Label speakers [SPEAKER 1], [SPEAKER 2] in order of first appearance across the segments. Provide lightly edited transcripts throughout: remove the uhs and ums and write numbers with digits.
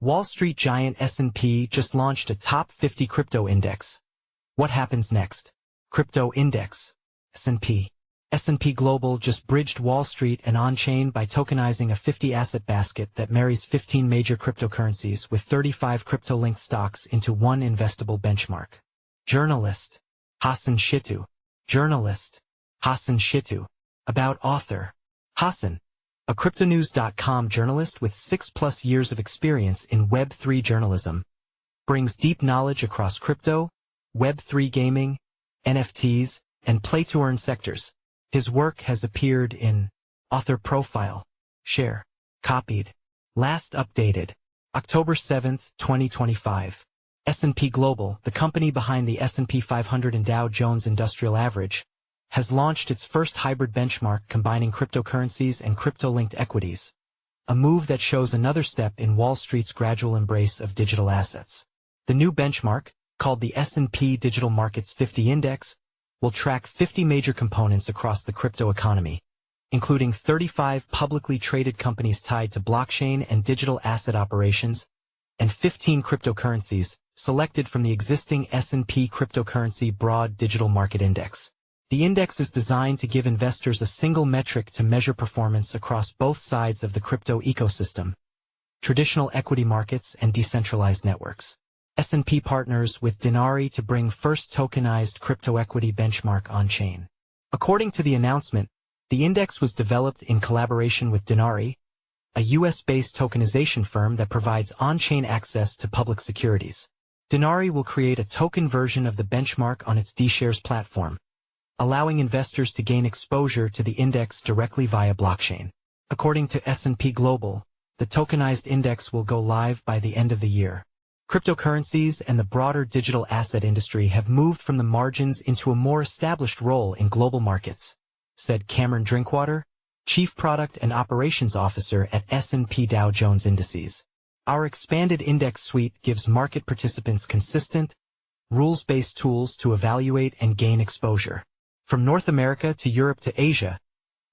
[SPEAKER 1] Wall Street giant S&P just launched a top 50 crypto index. What happens next? Crypto Index. S&P. S&P Global just bridged Wall Street and on-chain by tokenizing a 50-asset basket that marries 15 major cryptocurrencies with 35 crypto-linked stocks into one investable benchmark. Journalist. Hassan Shittu. Journalist. Hassan Shittu. About author. Hassan. A cryptonews.com journalist with 6+ years of experience in Web3 journalism. Brings deep knowledge across crypto, Web3 gaming, NFTs, and play-to-earn sectors. His work has appeared in Author Profile. Share. Copied. Last updated. October 7, 2025. S&P Global, the company behind the S&P 500 and Dow Jones Industrial Average, has launched its first hybrid benchmark combining cryptocurrencies and crypto-linked equities, a move that shows another step in Wall Street's gradual embrace of digital assets. The new benchmark, called the S&P Digital Markets 50 Index, will track 50 major components across the crypto economy, including 35 publicly traded companies tied to blockchain and digital asset operations, and 15 cryptocurrencies selected from the existing S&P Cryptocurrency Broad Digital Market Index. The index is designed to give investors a single metric to measure performance across both sides of the crypto ecosystem, traditional equity markets and decentralized networks. S&P partners with Denari to bring first tokenized crypto equity benchmark on-chain. According to the announcement, the index was developed in collaboration with Denari, a US-based tokenization firm that provides on-chain access to public securities. Denari will create a token version of the benchmark on its D-Shares platform, allowing investors to gain exposure to the index directly via blockchain. According to S&P Global, the tokenized index will go live by the end of the year. Cryptocurrencies and the broader digital asset industry have moved from the margins into a more established role in global markets, said Cameron Drinkwater, Chief Product and Operations Officer at S&P Dow Jones Indices. Our expanded index suite gives market participants consistent, rules-based tools to evaluate and gain exposure. From North America to Europe to Asia,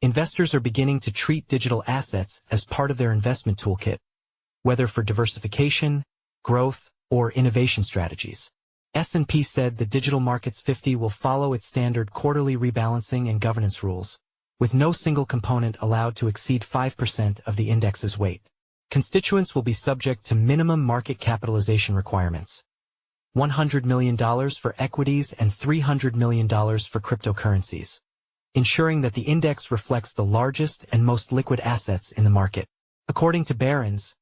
[SPEAKER 1] investors are beginning to treat digital assets as part of their investment toolkit, whether for diversification, growth, or innovation strategies. S&P said the Digital Markets 50 will follow its standard quarterly rebalancing and governance rules, with no single component allowed to exceed 5% of the index's weight. Constituents will be subject to minimum market capitalization requirements: $100 million for equities and $300 million for cryptocurrencies, ensuring that the index reflects the largest and most liquid assets in the market. According to Barron's,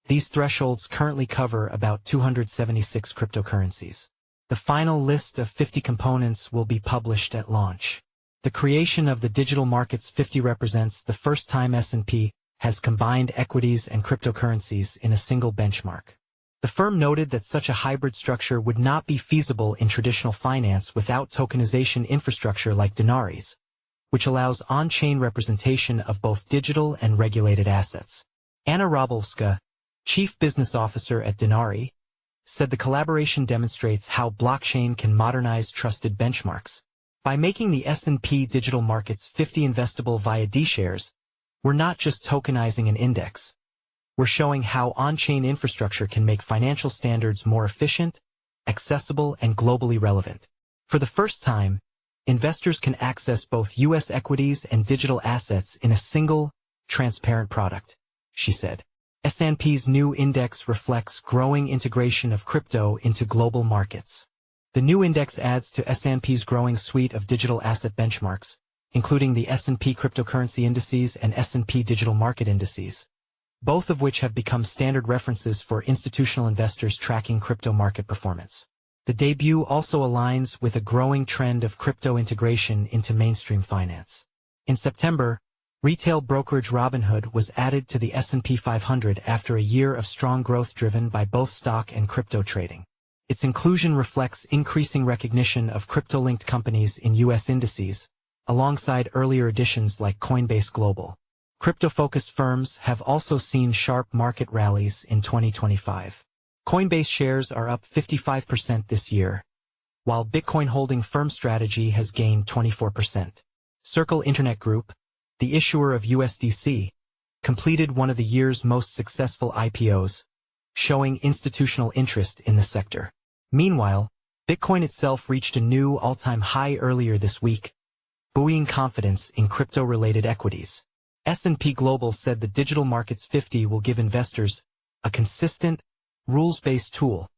[SPEAKER 1] these thresholds currently cover about 276 cryptocurrencies. The final list of 50 components will be published at launch. The creation of the Digital Markets 50 represents the first time S&P has combined equities and cryptocurrencies in a single benchmark. The firm noted that such a hybrid structure would not be feasible in traditional finance without tokenization infrastructure like Denari's, which allows on-chain representation of both digital and regulated assets. Anna Robolska, Chief Business Officer at Denari, said the collaboration demonstrates how blockchain can modernize trusted benchmarks. By making the S&P Digital Markets 50 investable via D-Shares, we're not just tokenizing an index. We're showing how on-chain infrastructure can make financial standards more efficient, accessible, and globally relevant. For the first time, investors can access both U.S. equities and digital assets in a single, transparent product, she said. S&P's new index reflects growing integration of crypto into global markets. The new index adds to S&P's growing suite of digital asset benchmarks, including the S&P Cryptocurrency Indices and S&P Digital Market Indices, both of which have become standard references for institutional investors tracking crypto market performance. The debut also aligns with a growing trend of crypto integration into mainstream finance. In September, retail brokerage Robinhood was added to the S&P 500 after a year of strong growth driven by both stock and crypto trading. Its inclusion reflects increasing recognition of crypto-linked companies in U.S. indices, alongside earlier additions like Coinbase Global. Crypto-focused firms have also seen sharp market rallies in 2025. Coinbase shares are up 55% this year, while Bitcoin holding firm strategy has gained 24%. Circle Internet Group, the issuer of USDC, completed one of the year's most successful IPOs, showing institutional interest in the sector. Meanwhile, Bitcoin itself reached a new all-time high earlier this week, buoying confidence in crypto-related equities. S&P Global said the Digital Markets 50 will give investors a consistent, rules-based tool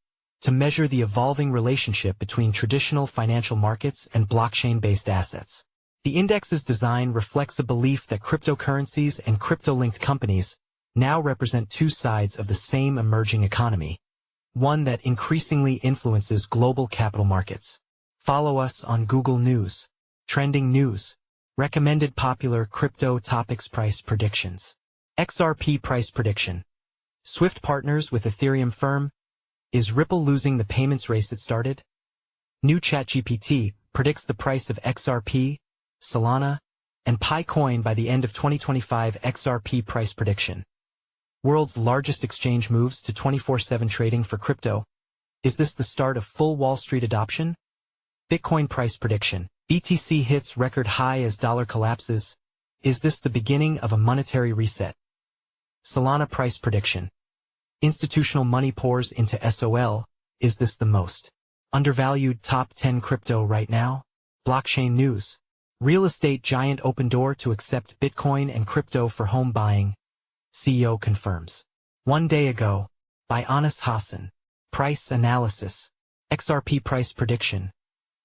[SPEAKER 1] to measure the evolving relationship between traditional financial markets and blockchain-based assets. The index's design reflects a belief that cryptocurrencies and crypto-linked companies now represent two sides of the same emerging economy, one that increasingly influences global capital markets. Follow us on Google News, Trending News, Recommended Popular Crypto Topics Price Predictions. XRP Price Prediction. Swift partners with Ethereum firm. Is Ripple losing the payments race it started? New ChatGPT predicts the price of XRP, Solana, and Pi-coin by the end of 2025. XRP price prediction. World's largest exchange moves to 24/7 trading for crypto. Is this the start of full Wall Street adoption? Bitcoin price prediction. BTC hits record high as dollar collapses. Is this the beginning of a monetary reset? Solana price prediction. Institutional money pours into SOL. Is this the most undervalued top 10 crypto right now? Blockchain news. Real estate giant open door to accept Bitcoin and crypto for home buying. CEO confirms. 1 day ago, by Anas Hassan. Price analysis. XRP price prediction.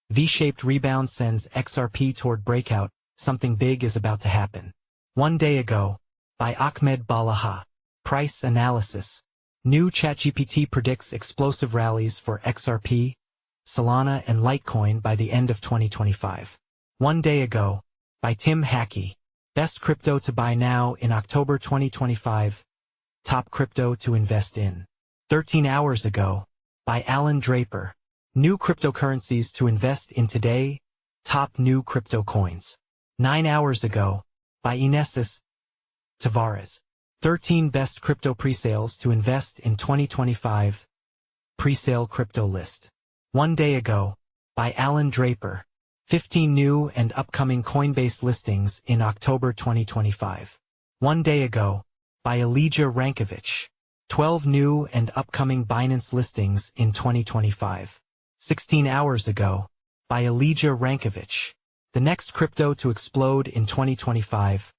[SPEAKER 1] V-shaped rebound sends XRP toward breakout. Something big is about to happen. 1 day ago, by Ahmed Balaha. Price analysis. New ChatGPT predicts explosive rallies for XRP, Solana, and Litecoin by the end of 2025. 1 day ago, by Tim Hackey. Best crypto to buy now in October 2025. Top crypto to invest in. 13 hours ago, by Alan Draper. New cryptocurrencies to invest in today. Top new crypto coins. 9 hours ago, by Inesis Tavares. 13 best crypto presales to invest in 2025. Presale crypto list. 1 day ago, by Alan Draper. 15 new and upcoming Coinbase listings in October 2025. 1 day ago, by Elijah Rankovich. 12 new and upcoming Binance listings in 2025. 16 hours ago, by Elijah Rankovich. The next crypto to explode in 2025.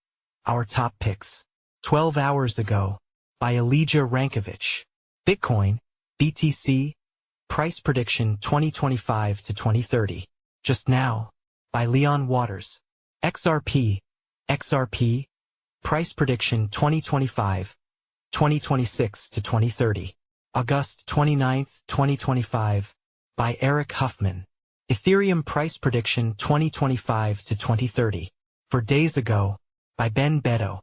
[SPEAKER 1] Our top picks. 12 hours ago, by Elijah Rankovich. Bitcoin, BTC, price prediction 2025 to 2030. Just now, by Leon Waters. XRP, price prediction 2025, 2026 to 2030. August 29, 2025, by Eric Huffman. Ethereum price prediction 2025 to 2030. 4 days ago, by Ben Beto.